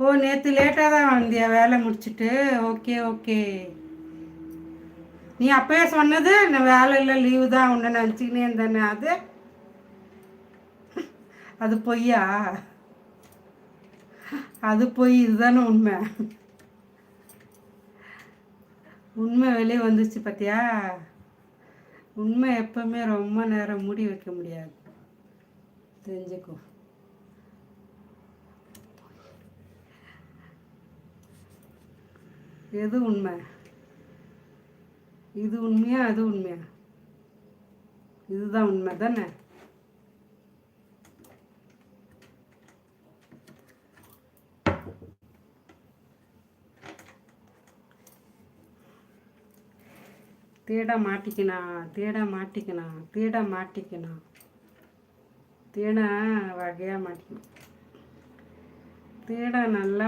ஓ, நேற்று லேட்டாக தான் வந்தியா வேலை முடிச்சுட்டு? Okay okay. நீ அப்பயே சொன்னது நான் வேலை இல்லை லீவு தான் உன்னை நினச்சிக்கினே இருந்தேன்னு. அது பொய்யா? அது பொய், இதுதானே உண்மை. உண்மை வெளியே வந்துச்சு பார்த்தியா? உண்மை எப்பவுமே ரொம்ப நேரம் மூடி வைக்க முடியாது, தெரிஞ்சுக்கோ. எது உண்மை? இது உண்மையா அது உண்மையா? இதுதான் உண்மை தானே? தேட மாட்டிக்கினா தேட வகையாக மாட்டிக்கணும். தேட நல்லா